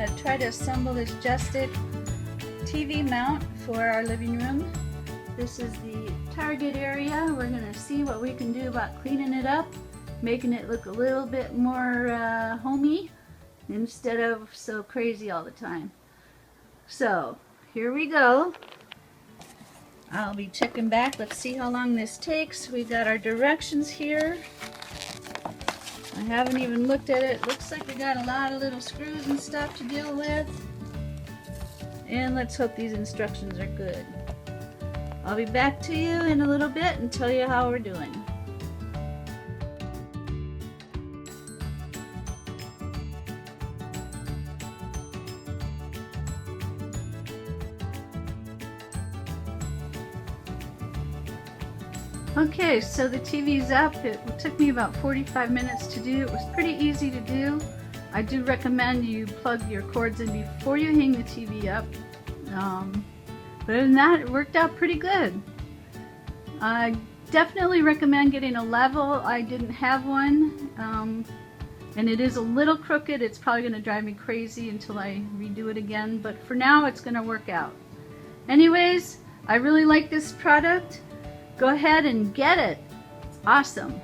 going to try to assemble this Jestik TV mount for our living room. This is the target area. We're going to see what we can do about cleaning it up, making it look a little bit more homey instead of so crazy all the time. So here we go. I'll be checking back. Let's see how long this takes. We got our directions here. I haven't even looked at it. Looks like we got a lot of little screws and stuff to deal with. And let's hope these instructions are good. I'll be back to you in a little bit and tell you how we're doing. Okay, so the TV's up. It took me about 45 minutes to do. It was pretty easy to do. I do recommend you plug your cords in before you hang the TV up. But other than that, it worked out pretty good. I definitely recommend getting a level. I didn't have one, and it is a little crooked. It's probably going to drive me crazy until I redo it again, but for now it's going to work out. Anyways, I really like this product. Go ahead and get it. It's awesome.